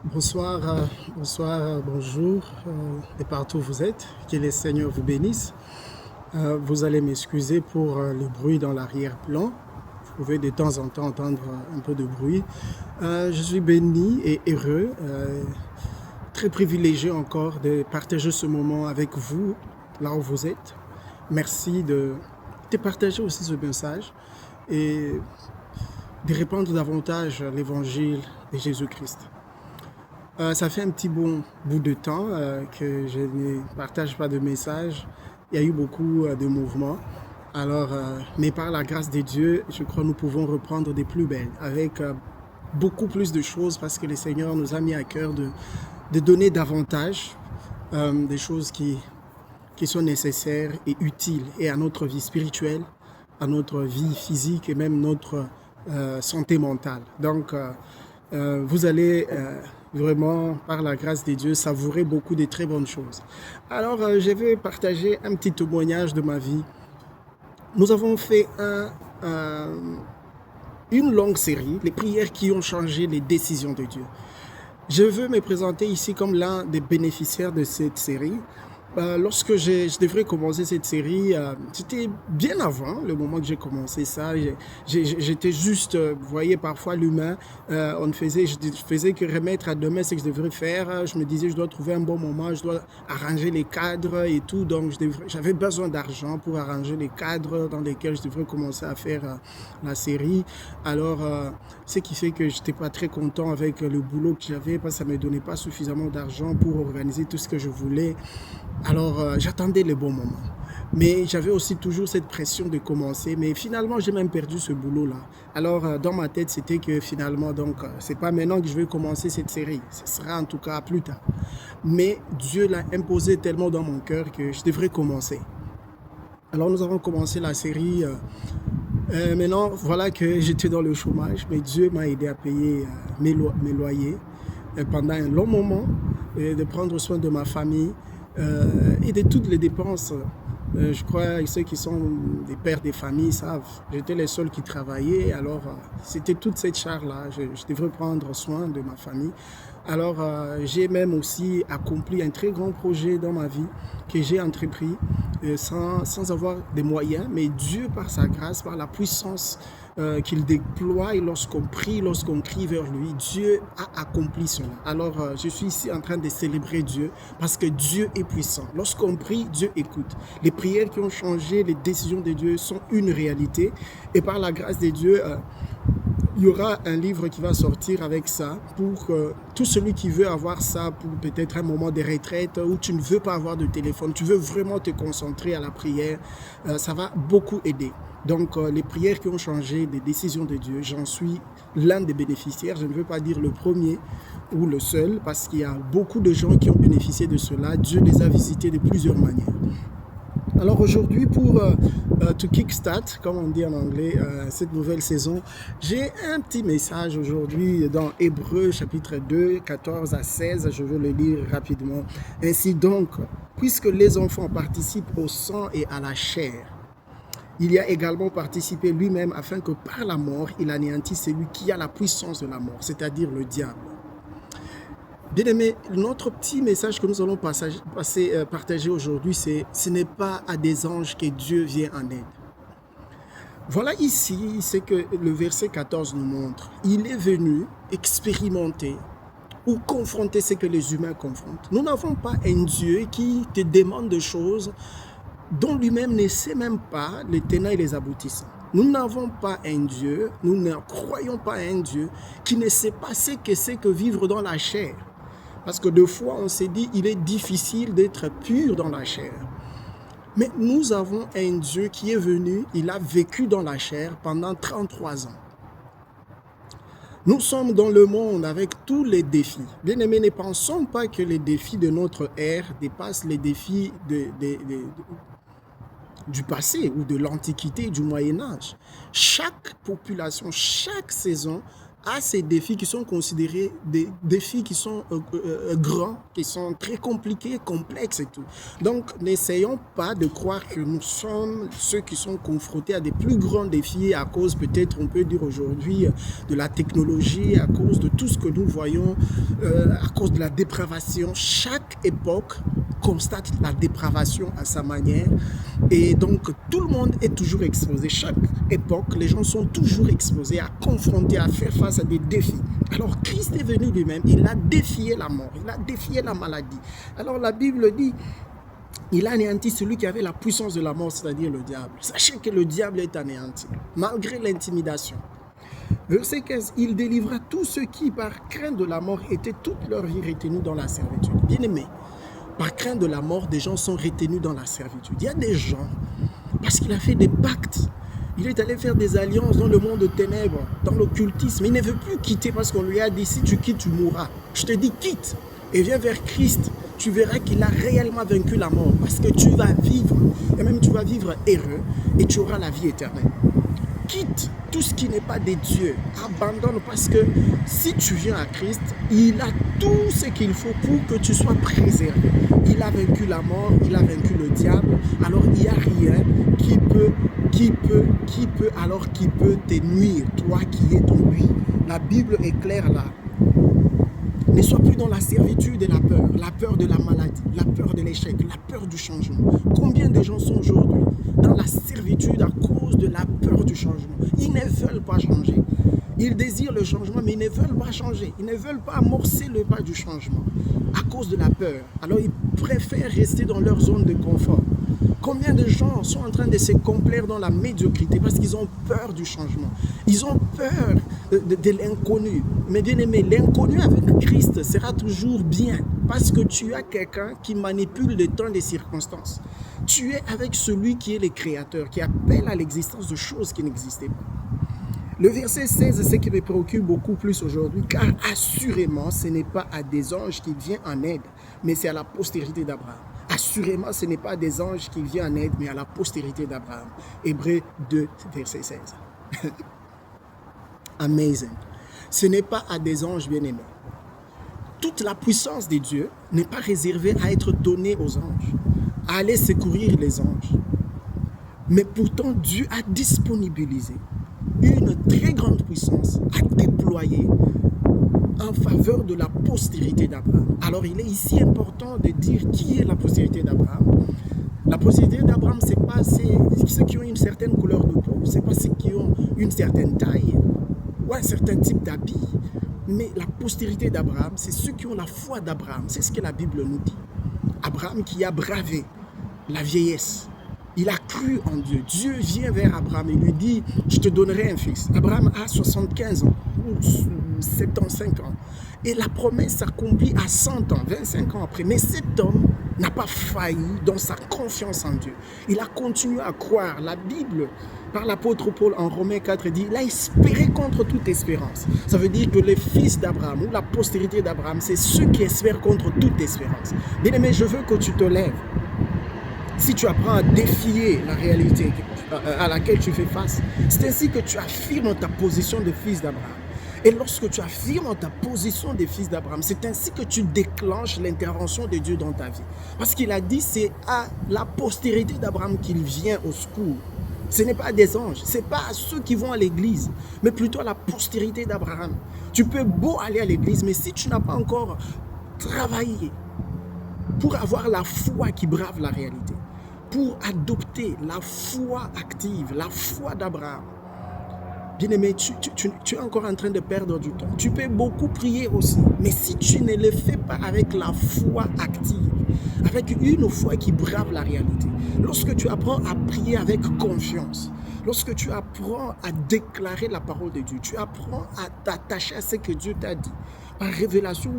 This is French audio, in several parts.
Bonjour, de partout où vous êtes. Que le Seigneur vous bénisse. Vous allez m'excuser pour le bruit dans l'arrière-plan. Vous pouvez de temps en temps entendre un peu de bruit. Je suis béni et heureux, très privilégié encore de partager ce moment avec vous, là où vous êtes. Merci de partager aussi ce message et de répandre davantage l'évangile de Jésus-Christ. Ça fait un petit bon bout de temps que je ne partage pas de messages. Il y a eu beaucoup de mouvements. Alors, mais par la grâce de Dieu, je crois que nous pouvons reprendre des plus belles avec beaucoup plus de choses parce que le Seigneur nous a mis à cœur de donner davantage des choses qui sont nécessaires et utiles et à notre vie spirituelle, à notre vie physique et même notre santé mentale. Donc, vous allez vraiment, par la grâce de Dieu, savourer beaucoup de très bonnes choses. Alors, je vais partager un petit témoignage de ma vie. Nous avons fait une longue série, les prières qui ont changé les décisions de Dieu. Je veux me présenter ici comme l'un des bénéficiaires de cette série. Lorsque je devrais commencer cette série, c'était bien avant le moment que j'ai commencé ça. J'étais juste, vous voyez, parfois l'humain, je faisais que remettre à demain ce que je devrais faire. Je me disais, je dois trouver un bon moment, je dois arranger les cadres et tout. Donc, j'avais besoin d'argent pour arranger les cadres dans lesquels je devrais commencer à faire la série. Alors, ce qui fait que je n'étais pas très content avec le boulot que j'avais parce que ça ne me donnait pas suffisamment d'argent pour organiser tout ce que je voulais. Alors, j'attendais le bon moment. Mais j'avais aussi toujours cette pression de commencer. Mais finalement, j'ai même perdu ce boulot-là. Alors, dans ma tête, c'était que finalement, donc, c'est pas maintenant que je vais commencer cette série. Ce sera en tout cas plus tard. Mais Dieu l'a imposé tellement dans mon cœur que je devrais commencer. Alors, nous avons commencé la série. Maintenant, voilà que j'étais dans le chômage. Mais Dieu m'a aidé à payer mes loyers pendant un long moment, de prendre soin de ma famille. Et de toutes les dépenses. Je crois que ceux qui sont des pères des familles savent. J'étais le seul qui travaillait, alors c'était toute cette charge-là. Je devrais prendre soin de ma famille. Alors j'ai même aussi accompli un très grand projet dans ma vie que j'ai entrepris sans avoir des moyens, mais Dieu par sa grâce, par la puissance qu'il déploie lorsqu'on prie, lorsqu'on crie vers lui, Dieu a accompli cela. Alors je suis ici en train de célébrer Dieu parce que Dieu est puissant. Lorsqu'on prie, Dieu écoute. Les prières qui ont changé les décisions de Dieu sont une réalité et par la grâce de Dieu, il y aura un livre qui va sortir avec ça pour tout celui qui veut avoir ça pour peut-être un moment de retraite où tu ne veux pas avoir de téléphone, tu veux vraiment te concentrer à la prière, ça va beaucoup aider. Donc les prières qui ont changé les décisions de Dieu, j'en suis l'un des bénéficiaires, je ne veux pas dire le premier ou le seul parce qu'il y a beaucoup de gens qui ont bénéficié de cela, Dieu les a visités de plusieurs manières. Alors aujourd'hui, pour to kickstart, comme on dit en anglais, cette nouvelle saison, j'ai un petit message aujourd'hui dans Hébreux chapitre 2, 14 à 16. Je vais le lire rapidement. Ainsi donc, puisque les enfants participent au sang et à la chair, il y a également participé lui-même afin que par la mort, il anéantisse celui qui a la puissance de la mort, c'est-à-dire le diable. Bien-aimés, notre petit message que nous allons partager aujourd'hui, ce n'est pas à des anges que Dieu vient en aide. Voilà ici ce que le verset 14 nous montre. Il est venu expérimenter ou confronter ce que les humains confrontent. Nous n'avons pas un Dieu qui te demande des choses dont lui-même ne sait même pas les tenants et les aboutissants. Nous n'avons pas un Dieu, nous ne croyons pas un Dieu qui ne sait pas ce que c'est que vivre dans la chair. Parce que deux fois, on s'est dit, il est difficile d'être pur dans la chair. Mais nous avons un Dieu qui est venu, il a vécu dans la chair pendant 33 ans. Nous sommes dans le monde avec tous les défis. Bien-aimés, ne pensons pas que les défis de notre ère dépassent les défis du passé ou de l'Antiquité, du Moyen-Âge. Chaque population, chaque saison à ces défis qui sont considérés des défis qui sont grands, qui sont très compliqués, complexes et tout. Donc, n'essayons pas de croire que nous sommes ceux qui sont confrontés à des plus grands défis à cause, peut-être, on peut dire aujourd'hui, de la technologie, à cause de tout ce que nous voyons, à cause de la dépravation. Chaque époque constate la dépravation à sa manière et donc tout le monde est toujours exposé. Chaque époque, les gens sont toujours exposés à confronter, à faire face à des défis. Alors Christ est venu lui-même, il a défié la mort, il a défié la maladie. Alors la Bible dit, il a anéanti celui qui avait la puissance de la mort, c'est-à-dire le diable. Sachez que le diable est anéanti, malgré l'intimidation. Verset 15, il délivra tous ceux qui, par crainte de la mort, étaient toute leur vie retenus dans la servitude. Bien-aimés, par crainte de la mort, des gens sont retenus dans la servitude. Il y a des gens, parce qu'il a fait des pactes, il est allé faire des alliances dans le monde de ténèbres, dans l'occultisme. Il ne veut plus quitter parce qu'on lui a dit, si tu quittes, tu mourras. Je te dis, quitte et viens vers Christ. Tu verras qu'il a réellement vaincu la mort parce que tu vas vivre, et même tu vas vivre heureux et tu auras la vie éternelle. Quitte tout ce qui n'est pas de Dieu, abandonne parce que si tu viens à Christ, il a tout ce qu'il faut pour que tu sois préservé. Il a vaincu la mort, il a vaincu le diable, alors il n'y a rien qui peut te nuire, toi qui es en lui. La Bible est claire là. Ne sois plus dans la servitude et la peur de la maladie, la peur de l'échec, la peur du changement. Combien de gens sont aujourd'hui dans la servitude à cause de la peur du changement? Ils ne veulent pas changer. Ils désirent le changement, mais ils ne veulent pas changer. Ils ne veulent pas amorcer le pas du changement à cause de la peur. Alors ils préfèrent rester dans leur zone de confort. Combien de gens sont en train de se complaire dans la médiocrité parce qu'ils ont peur du changement. Ils ont peur de l'inconnu. Mais bien aimé, l'inconnu avec Christ sera toujours bien parce que tu as quelqu'un qui manipule le temps des circonstances. Tu es avec celui qui est le créateur, qui appelle à l'existence de choses qui n'existaient pas. Le verset 16, c'est ce qui me préoccupe beaucoup plus aujourd'hui, car assurément, ce n'est pas à des anges qu'il vient en aide, mais c'est à la postérité d'Abraham. Assurément, ce n'est pas à des anges qu'il vient en aide, mais à la postérité d'Abraham. Hébreux 2, verset 16. Amazing. Ce n'est pas à des anges bien-aimés. Toute la puissance de Dieu n'est pas réservée à être donnée aux anges, à aller secourir les anges. Mais pourtant, Dieu a disponibilisé une très grande puissance à déployer en faveur de la postérité d'Abraham. Alors, il est ici important de dire qui est la postérité d'Abraham. La postérité d'Abraham, ce n'est pas ceux qui ont une certaine couleur de peau, ce n'est pas ceux qui ont une certaine taille ou un certain type d'habit. Mais la postérité d'Abraham, c'est ceux qui ont la foi d'Abraham. C'est ce que la Bible nous dit. Abraham qui a bravé la vieillesse. Il a cru en Dieu. Dieu vient vers Abraham et lui dit, je te donnerai un fils. Abraham a 75 ans, ou 75 ans. Et la promesse s'accomplit à 100 ans, 25 ans après. Mais cet homme n'a pas failli dans sa confiance en Dieu. Il a continué à croire. La Bible, par l'apôtre Paul en Romains 4, dit, il a espéré contre toute espérance. Ça veut dire que les fils d'Abraham ou la postérité d'Abraham, c'est ceux qui espèrent contre toute espérance. Bien-aimé, je veux que tu te lèves. Si tu apprends à défier la réalité à laquelle tu fais face, c'est ainsi que tu affirmes ta position de fils d'Abraham. Et lorsque tu affirmes ta position de fils d'Abraham, c'est ainsi que tu déclenches l'intervention de Dieu dans ta vie. Parce qu'il a dit, c'est à la postérité d'Abraham qu'il vient au secours. Ce n'est pas à des anges, ce n'est pas à ceux qui vont à l'église, mais plutôt à la postérité d'Abraham. Tu peux beau aller à l'église, mais si tu n'as pas encore travaillé pour avoir la foi qui brave la réalité, pour adopter la foi active, la foi d'Abraham. Bien-aimé, tu es encore en train de perdre du temps. Tu peux beaucoup prier aussi, mais si tu ne le fais pas avec la foi active, avec une foi qui brave la réalité, lorsque tu apprends à prier avec confiance, lorsque tu apprends à déclarer la parole de Dieu, tu apprends à t'attacher à ce que Dieu t'a dit, par révélation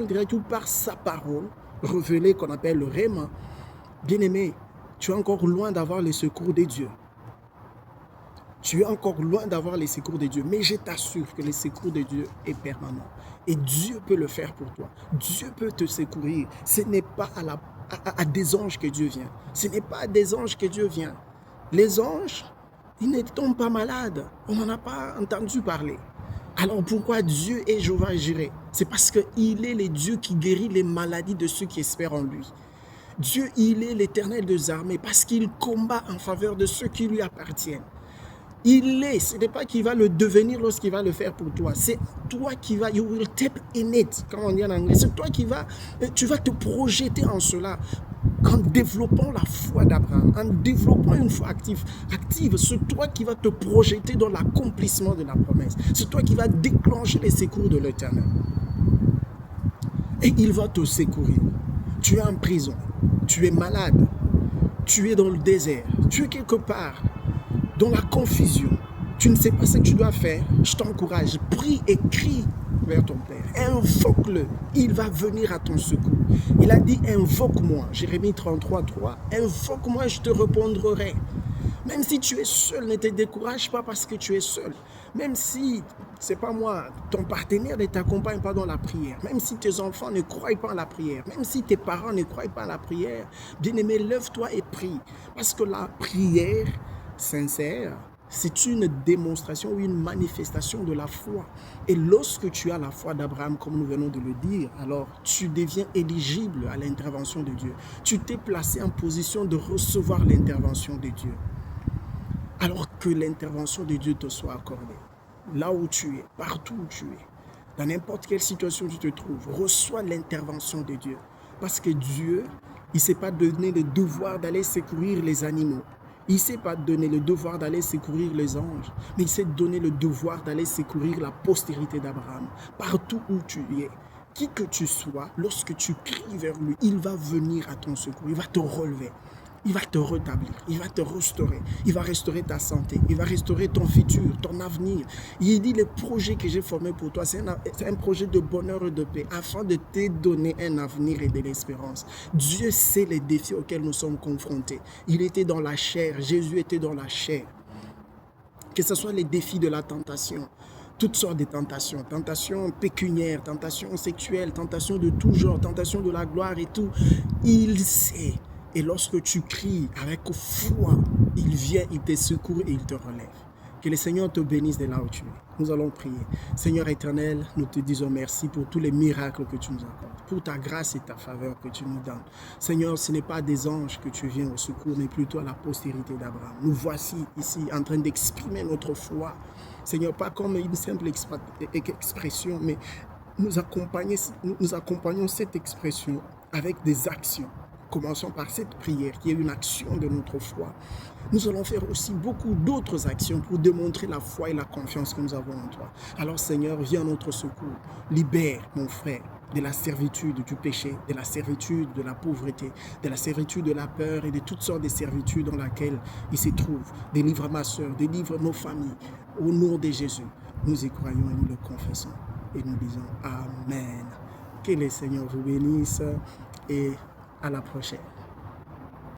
directe ou par sa parole, révélée qu'on appelle le Réma. Bien-aimé, tu es encore loin d'avoir les secours de Dieu. Tu es encore loin d'avoir les secours de Dieu. Mais je t'assure que le secours de Dieu est permanent. Et Dieu peut le faire pour toi. Dieu peut te secourir. Ce n'est pas à des anges que Dieu vient. Ce n'est pas à des anges que Dieu vient. Les anges, ils ne tombent pas malades. On n'en a pas entendu parler. Alors pourquoi Dieu est Jéhovah Jireh? C'est parce qu'il est le Dieu qui guérit les maladies de ceux qui espèrent en lui. Dieu, il est l'Éternel des armées parce qu'il combat en faveur de ceux qui lui appartiennent. Ce n'est pas qu'il va le devenir lorsqu'il va le faire pour toi. C'est toi qui vas, you will step in it, comme on dit en anglais. C'est toi qui tu vas te projeter en cela, en développant la foi d'Abraham, en développant une foi active. C'est toi qui vas te projeter dans l'accomplissement de la promesse. C'est toi qui vas déclencher les secours de l'Éternel. Et il va te secourir. Tu es en prison, tu es malade, tu es dans le désert, tu es quelque part, dans la confusion, tu ne sais pas ce que tu dois faire, je t'encourage, prie et crie vers ton Père, invoque-le, il va venir à ton secours. Il a dit invoque-moi, Jérémie 33:3, invoque-moi, je te répondrai. Même si tu es seul, ne te décourage pas parce que tu es seul. Même si, c'est pas moi, ton partenaire ne t'accompagne pas dans la prière, même si tes enfants ne croient pas à la prière, même si tes parents ne croient pas à la prière, bien-aimé, lève-toi et prie. Parce que la prière sincère, c'est une démonstration ou une manifestation de la foi. Et lorsque tu as la foi d'Abraham, comme nous venons de le dire, alors tu deviens éligible à l'intervention de Dieu. Tu t'es placé en position de recevoir l'intervention de Dieu. Alors que l'intervention de Dieu te soit accordée, là où tu es, partout où tu es, dans n'importe quelle situation tu te trouves, reçois l'intervention de Dieu. Parce que Dieu, il ne s'est pas donné le devoir d'aller secourir les animaux. Il ne s'est pas donné le devoir d'aller secourir les anges, mais il s'est donné le devoir d'aller secourir la postérité d'Abraham. Partout où tu es, qui que tu sois, lorsque tu cries vers lui, il va venir à ton secours, il va te relever. Il va te rétablir, il va te restaurer, il va restaurer ta santé, il va restaurer ton futur, ton avenir. Il dit, le projet que j'ai formé pour toi, c'est un projet de bonheur et de paix, afin de te donner un avenir et de l'espérance. Dieu sait les défis auxquels nous sommes confrontés. Il était dans la chair, Jésus était dans la chair. Que ce soit les défis de la tentation, toutes sortes de tentations, tentations pécuniaires, tentations sexuelles, tentations de tout genre, tentations de la gloire et tout, il sait. Et lorsque tu cries avec foi, il vient, il te secourt et il te relève. Que le Seigneur te bénisse de là où tu es. Nous allons prier. Seigneur éternel, nous te disons merci pour tous les miracles que tu nous accordes, pour ta grâce et ta faveur que tu nous donnes. Seigneur, ce n'est pas des anges que tu viens au secours, mais plutôt à la postérité d'Abraham. Nous voici ici en train d'exprimer notre foi. Seigneur, pas comme une simple expression, mais nous accompagnons cette expression avec des actions. Commençons par cette prière qui est une action de notre foi. Nous allons faire aussi beaucoup d'autres actions pour démontrer la foi et la confiance que nous avons en toi. Alors Seigneur, viens à notre secours. Libère mon frère de la servitude du péché, de la servitude de la pauvreté, de la servitude de la peur et de toutes sortes de servitudes dans lesquelles il se trouve. Délivre ma soeur, délivre nos familles. Au nom de Jésus, nous y croyons et nous le confessons. Et nous disons Amen. Que le Seigneur vous bénisse et à la prochaine.